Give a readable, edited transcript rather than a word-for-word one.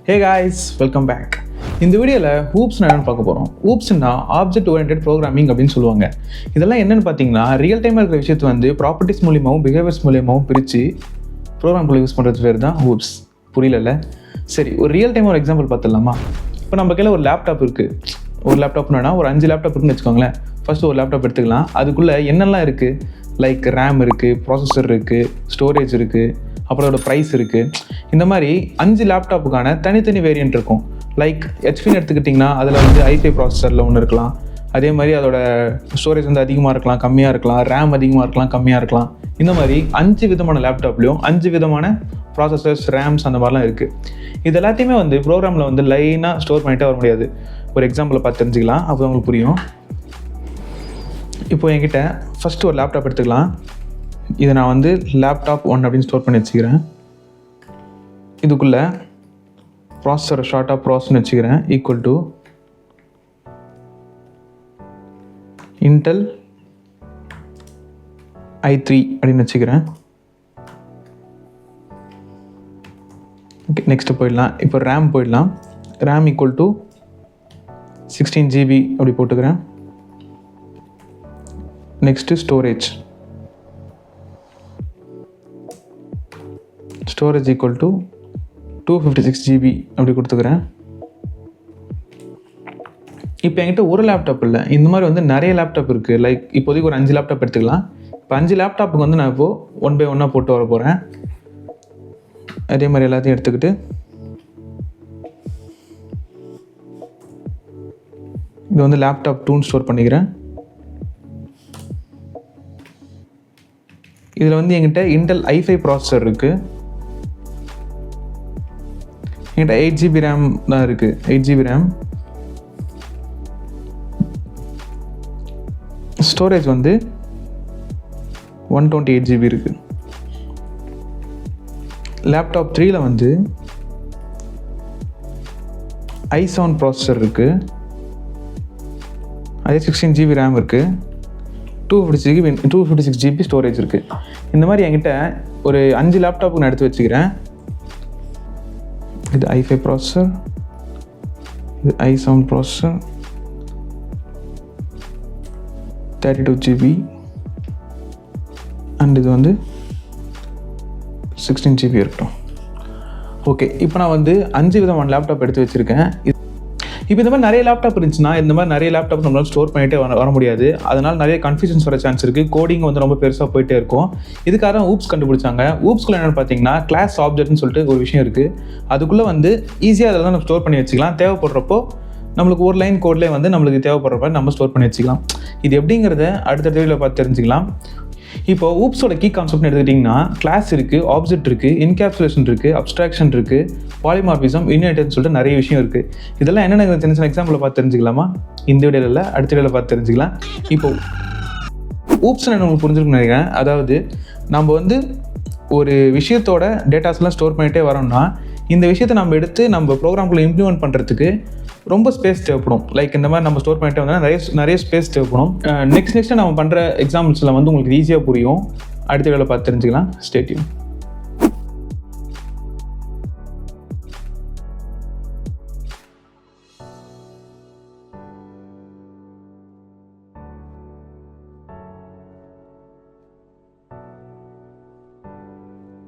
Hey guys, welcome back. இந்த வீடியோவில் ஹூப்ஸ்னா என்னென்னு பார்க்க போகிறோம். ஹூப்ஸ்னா ஆப்ஜெக்ட் ஓரியன்டட் ப்ரோக்ராமிங் அப்படின்னு சொல்லுவாங்க. இதெல்லாம் என்னென்னு பார்த்தீங்கன்னா ரியல் டைமில் இருக்கிற விஷயத்தை வந்து ப்ராப்பர்ட்டிஸ் மூலியமாகவும் பிஹேவியர்ஸ் மூலியமாகவும் பிரித்து ப்ரோக்ராம்குள்ளே யூஸ் பண்ணுறது பேர் தான் ஹூப்ஸ். புரியல? சரி, ஒரு ரியல் டைம் ஒரு எக்ஸாம்பிள் பார்த்துடலாமா? இப்போ நம்ம கையில் ஒரு லேப்டாப் இருக்குது. ஒரு லேப்டாப்னா ஒரு 5 லேப்டாப் இருக்குன்னு வச்சுக்கோங்களேன். ஃபஸ்ட்டு ஒரு லேப்டாப் எடுத்துக்கலாம். அதுக்குள்ளே என்னெல்லாம் இருக்குது, லைக் ரேம் இருக்குது, ப்ராசஸர் இருக்குது, ஸ்டோரேஜ் இருக்குது, அப்புறம் அதோட ப்ரைஸ் இருக்குது. இந்த மாதிரி 5 லேப்டாப்புக்கான தனித்தனி வேரியன்ட் இருக்கும். லைக் ஹெச்பின்னு எடுத்துக்கிட்டிங்கன்னா அதில் வந்து i5 ப்ராசஸரில் ஒன்று இருக்கலாம். அதே மாதிரி அதோட ஸ்டோரேஜ் வந்து அதிகமாக இருக்கலாம், கம்மியாக இருக்கலாம், ரேம் அதிகமாக இருக்கலாம், கம்மியாக இருக்கலாம். இந்த மாதிரி 5 விதமான லேப்டாப்லேயும் 5 விதமான ப்ராசஸர்ஸ், ரேம்ஸ் அந்த மாதிரிலாம் இருக்குது. இது எல்லாத்தையுமே வந்து ப்ரோக்ராமில் வந்து லைனாக ஸ்டோர் பண்ணிகிட்டே வர முடியாது. ஒரு எக்ஸாம்பிளை பார்த்து தெரிஞ்சுக்கலாம், அப்போ உங்களுக்கு புரியும். இப்போ என்கிட்ட ஃபஸ்ட்டு ஒரு லேப்டாப் எடுத்துக்கலாம். இதை நான் வந்து லேப்டாப் 1 அப்படின்னு ஸ்டோர் பண்ணி வச்சுக்கிறேன். இதுக்குள்ளே ப்ராசஸர் ஷார்ட்டாக ப்ராசஸ்ன்னு வச்சுக்கிறேன். ஈக்குவல் டு இன்டெல் i3 அப்படின்னு வச்சுக்கிறேன். ஓகே, நெக்ஸ்ட்டு போயிடலாம். இப்போ ரேம் போயிடலாம். ரேம் ஈக்குவல் டு 16 GB அப்படி போட்டுக்கிறேன். Next storage equal to 256 GB அப்படி கொடுத்துக்கிறேன். இப்போ என்கிட்ட ஒரு லேப்டாப் இல்லை, இந்த மாதிரி வந்து நிறைய லேப்டாப் இருக்குது. லைக் இப்போதைக்கு ஒரு 5 லேப்டாப் எடுத்துக்கலாம். இப்போ 5 லேப்டாப்புக்கு வந்து நான் இப்போது 1 by 1 போட்டு வர போகிறேன். அதே மாதிரி எல்லாத்தையும் எடுத்துக்கிட்டு இது வந்து லேப்டாப் 2 ஸ்டோர் பண்ணிக்கிறேன். இதில் வந்து என்கிட்ட இன்டெல் i5 ப்ராசஸர் இருக்குது. என்கிட்ட 8 GB ரேம் தான் இருக்குது. 8 GB ரேம். ஸ்டோரேஜ் வந்து 128 GB இருக்குது. லேப்டாப் 3ல வந்து i7 ப்ராசஸர் இருக்குது. அதே 16 GB ரேம் இருக்குது. 256 GB ஸ்டோரேஜ் இருக்குது. இந்த மாதிரி என்கிட்ட ஒரு 5 லேப்டாப்புக்கு நான் எடுத்து வச்சுக்கிறேன். இது i5 ப்ராசஸர், இது i7 ப்ராசஸர், 32 GB, அண்ட் இது வந்து 16 GB இருக்கட்டும். ஓகே, இப்போ நான் வந்து 5 விதமான லேப்டாப் எடுத்து வச்சுருக்கேன். இப்போ இந்த மாதிரி நிறைய லேப்டாப் இருந்துச்சுன்னா இந்த மாதிரி நிறைய லேப்டாப் நம்மளால் ஸ்டோர் பண்ணிகிட்டே வர முடியாது. அதனால் நிறைய கன்ஃபியூஷன்ஸ் வர சான்ஸ் இருக்குது. கோடிங் வந்து ரொம்ப பெருசாக போயிட்டே இருக்கும். இதுக்காக தான் ஊப்ஸ் கண்டுபிடிச்சாங்க. ஊப்ஸ்குள்ள என்னென்னு பார்த்தீங்கன்னா கிளாஸ் ஆப்ஜெக்ட்னு சொல்லிட்டு ஒரு விஷயம் இருக்குது. அதுக்குள்ளே வந்து ஈஸியாக அதில் தான் நம்ம ஸ்டோர் பண்ணி வச்சுக்கலாம். தேவைப்படுறப்போ நம்மளுக்கு ஒரு லைன் கோட்லேயே வந்து நம்மளுக்கு தேவைப்படுறப்ப நம்ம ஸ்டோர் பண்ணி வச்சுக்கலாம். இது எப்படிங்கிறத அடுத்த வீடியோவில் பார்த்து தெரிஞ்சுக்கலாம். இப்போ ஊப்ஸோட கீ கான்செப்ட்னு எடுத்துக்கிட்டிங்கன்னா கிளாஸ் இருக்குது, ஆப்ஜெக்ட் இருக்குது, இன்கேப்சுலேஷன் இருக்குது, அப்ஸ்ட்ராக்ஷன் இருக்குது, பாலிமார்பிசம், யூனிட்னு சொல்லிட்டு நிறைய விஷயம் இருக்குது. இதெல்லாம் என்னென்ன சின்ன சின்ன எக்ஸாம்பிளை பார்த்து தெரிஞ்சுக்கலாமா? இந்த வீடியோவில் இல்லை, அடுத்த வீடியோவில் பார்த்து தெரிஞ்சுக்கலாம். இப்போ ஊப்ஸ்னு உங்களுக்கு புரிஞ்சுக்கணும்னு நினைக்கிறேன். அதாவது நம்ம வந்து ஒரு விஷயத்தோட டேட்டாஸ்லாம் ஸ்டோர் பண்ணிகிட்டே வரோம்னா இந்த விஷயத்தை நம்ம எடுத்து நம்ம ப்ரோக்ராம்குள்ளே இம்ப்ளிமெண்ட் பண்ணுறதுக்கு ரொம்ப ஸ்பேஸ் தேவைப்படும். லைக் இந்த மாதிரி நம்ம ஸ்டோர் பண்ணிட்டு வந்தால் நிறைய ஸ்பேஸ் தேவைப்படும். நெக்ஸ்ட் நம்ம பண்ணுற எக்ஸாம்பிள்ஸில் வந்து உங்களுக்கு ஈஸியாக புரியும். அடுத்த வேலை பார்த்து தெரிஞ்சுக்கலாம். Stay tune.